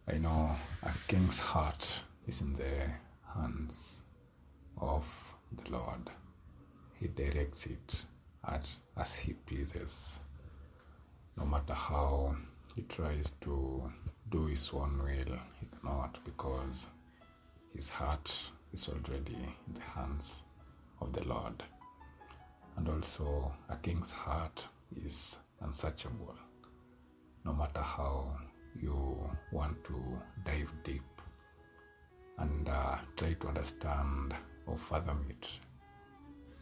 I know a king's heart is in the hands of the Lord. He directs it as he pleases. No matter how he tries to do his own will, he cannot, because his heart is already in the hands of the Lord. And also, a king's heart is unsearchable. No matter how you want to dive deep and try to understand or fathom it,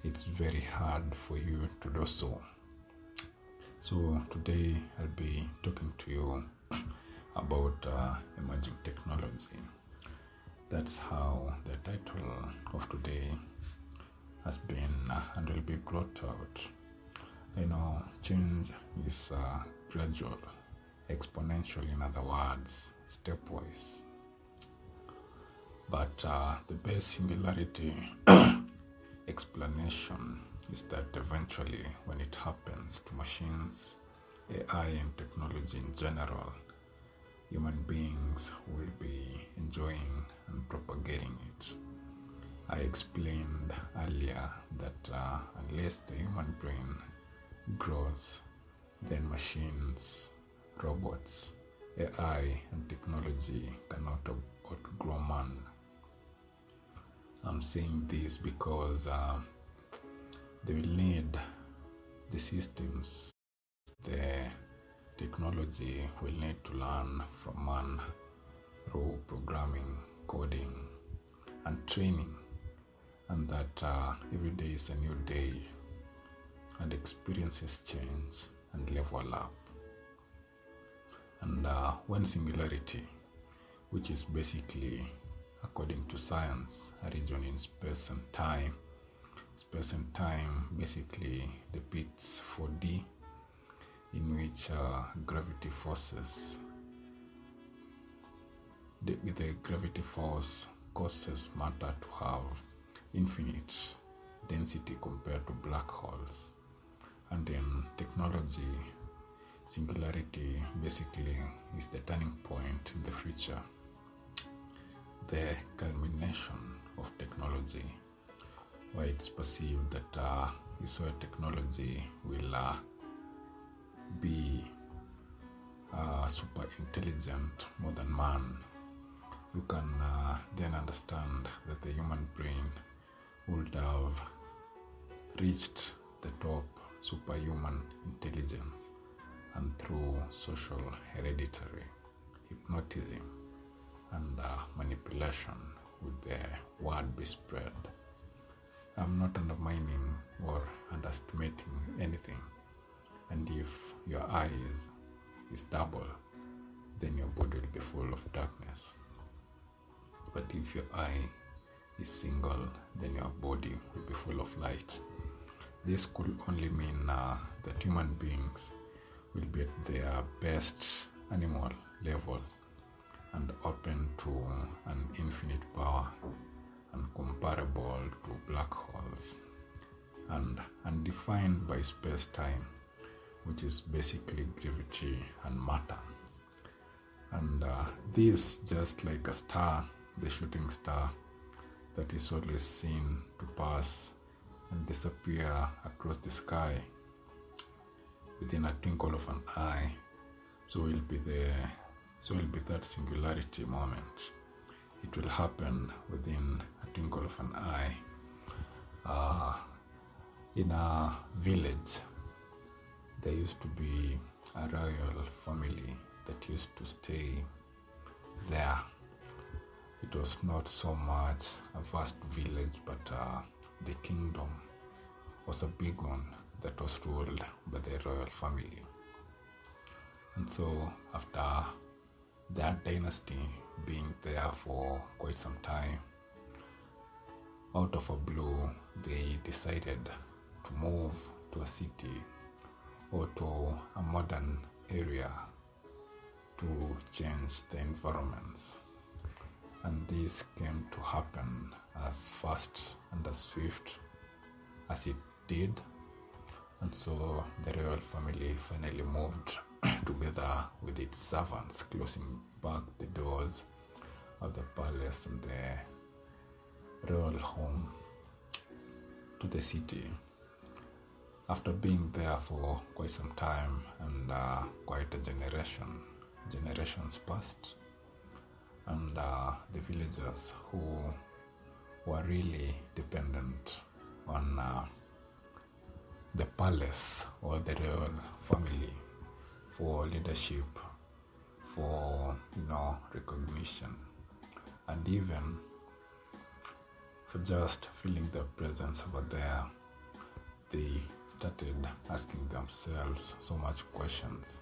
it's very hard for you to do so. So today I'll be talking to you about emerging technology. That's how the title of today has been and will be brought out. I know change is gradual, exponential, in other words, stepwise. But the best singularity explanation is that eventually, when it happens to machines, AI, and technology in general, human beings will be enjoying and propagating it. I explained earlier that unless the human brain grows, then machines, robots, AI, and technology cannot outgrow man. I'm saying this because they will need the systems, the technology will need to learn from man through programming, coding, and training, and that every day is a new day, and experiences change and level up. And one singularity, which is basically, according to science, a region in space and time. Space and time basically depicts 4D, in which gravity forces, the gravity force causes matter to have infinite density compared to black holes. And in technology, singularity basically is the turning point in the future, the culmination of technology, where it's perceived that this where technology will be super intelligent more than man. You can then understand that the human brain would have reached the top superhuman intelligence, and through social hereditary hypnotism and manipulation would the word be spread. I'm not undermining or underestimating anything, and if your eyes is double, then your body will be full of darkness. But if your eye is single, then your body will be full of light. This could only mean that human beings will be at their best animal level and open to an infinite power and comparable to black holes and undefined by space-time, which is basically gravity and matter. And this, just like a star, the shooting star that is always seen to pass and disappear across the sky within a twinkle of an eye, so will be that singularity moment. It will happen within a twinkle of an eye. In a village, there used to be a royal family that used to stay there. It was not so much a vast village, but the kingdom was a big one that was ruled by the royal family. And so after that dynasty being there for quite some time, out of a blue, they decided to move to a city or to a modern area to change the environments. And this came to happen as fast and as swift as it did. And so the royal family finally moved together with its servants, closing back the doors of the palace and the royal home to the city. After being there for quite some time and quite a generations passed, and the villagers who were really dependent on the palace or the royal family for leadership, for recognition, and even for just feeling their presence over there. They started asking themselves so much questions.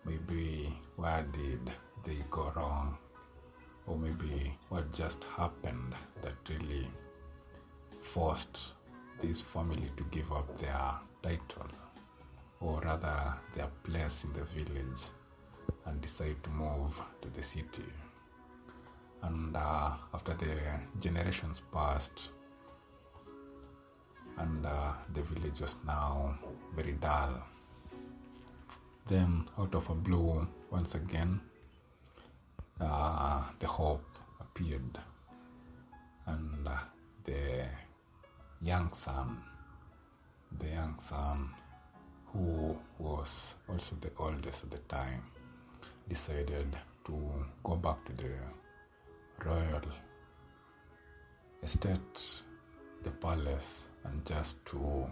Maybe where did they go wrong? Or maybe what just happened that really forced this family to give up their title, or rather their place in the village, and decide to move to the city. And after the generations passed, and the village was now very dull, then out of a blue, once again, the hope appeared, and the young son, who was also the oldest at the time, decided to go back to the royal estate, the palace, and just to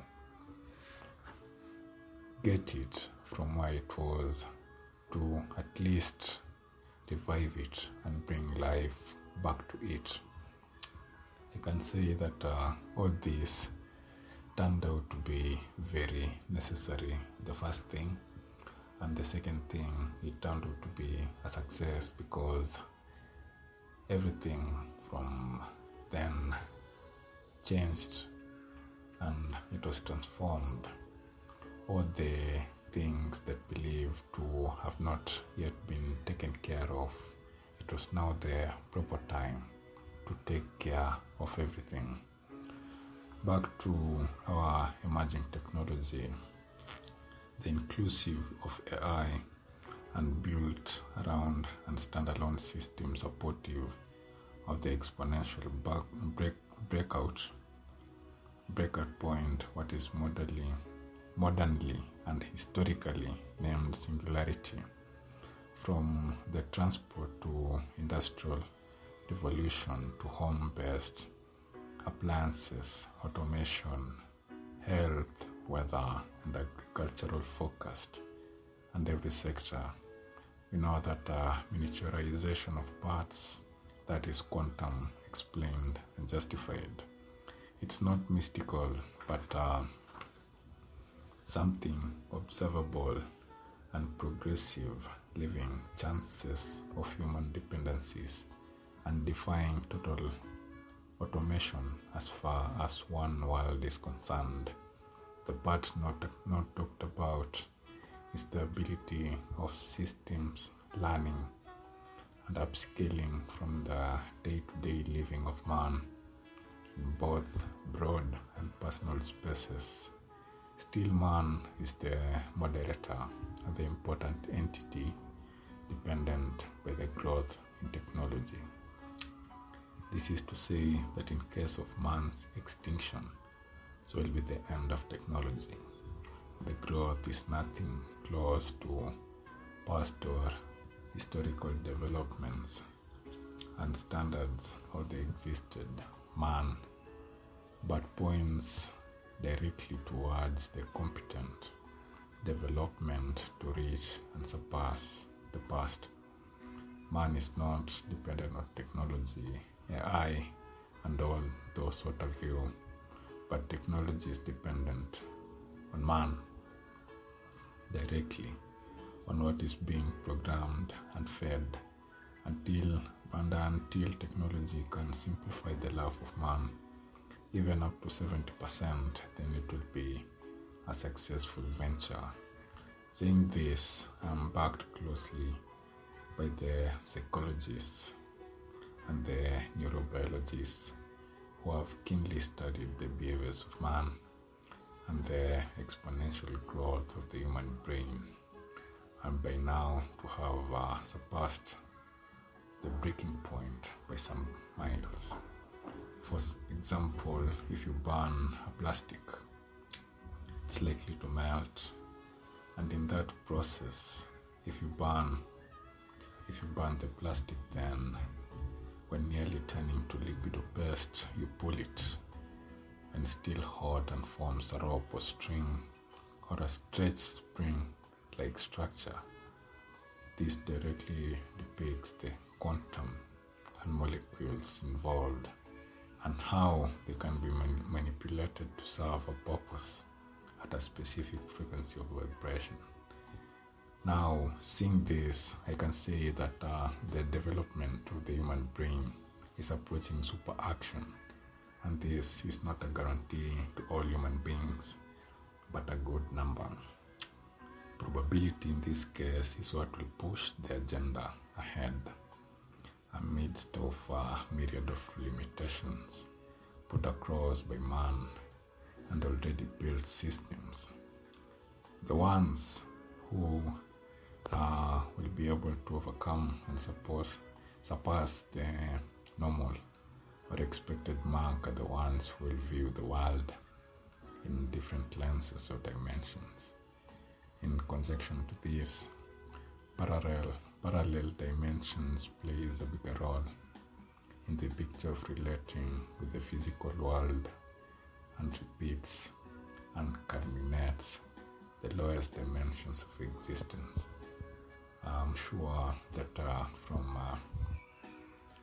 get it from where it was, to at least revive it and bring life back to it. You can say that all this turned out to be very necessary, the first thing. And the second thing, it turned out to be a success, because everything from then changed and it was transformed. All the things that believed to have not yet been taken care of, it was now the proper time to take care of everything. Back to our emerging technology, the inclusive of AI and built around and standalone systems supportive of the exponential breakout point, what is modernly and historically named singularity, from the transport to industrial revolution to home-based appliances, automation, health, weather, and agricultural forecast, and every sector. We know that miniaturization of parts, that is quantum explained and justified. It's not mystical, but something observable and progressive, leaving chances of human dependencies and defying total automation as far as one world is concerned. The part not talked about is the ability of systems learning and upscaling from the day-to-day living of man in both broad and personal spaces. Still, man is the moderator and the important entity dependent by the growth in technology. This is to say that in case of man's extinction, so will be the end of technology. The growth is nothing close to past or historical developments and standards how they existed, man, but points directly towards the competent development to reach and surpass the past. Man is not dependent on technology, AI, and all those sort of view, but technology is dependent on man directly, on what is being programmed and fed until technology can simplify the life of man, even up to 70%, then it will be a successful venture. Saying this, I'm backed closely by the psychologists and the neurobiologists who have keenly studied the behaviors of man and the exponential growth of the human brain. and by now to have surpassed the breaking point by some miles. For example, if you burn a plastic, it's likely to melt, and in that process, if you burn the plastic, then when nearly turning to liquid or paste, you pull it, and still hot and forms a rope or string or a stretched spring-like structure. This directly depicts the quantum and molecules involved and how they can be manipulated to serve a purpose at a specific frequency of vibration. Now, seeing this, I can say that the development of the human brain is approaching super action, and this is not a guarantee to all human beings, but a good number. Probability in this case is what will push the agenda ahead amidst of a myriad of limitations put across by man and already built systems. The ones who will be able to overcome and surpass the normal or expected mark are the ones who will view the world in different lenses or dimensions. In conjunction to this, parallel dimensions plays a bigger role in the picture of relating with the physical world and repeats and culminates the lowest dimensions of existence. I'm sure that from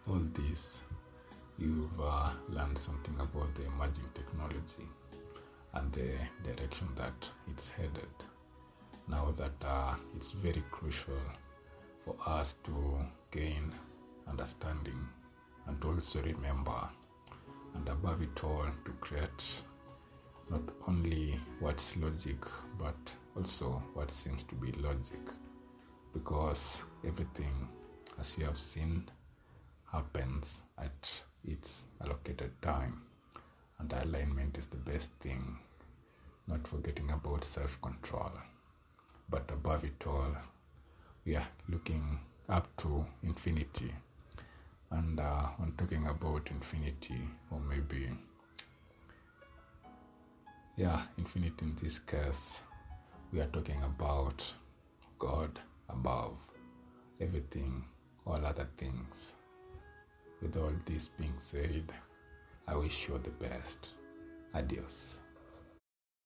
all this, you've learned something about the emerging technology and the direction that it's headed. Now that it's very crucial for us to gain understanding and also remember, and above it all, to create not only what's logic but also what seems to be logic, because everything, as you have seen, happens at its allocated time, and alignment is the best thing, not forgetting about self-control. But above it all, we are looking up to infinity, and when talking about infinity, or maybe infinity in this case, we are talking about God above everything, all other things. With all this being said, I wish you the best. Adios.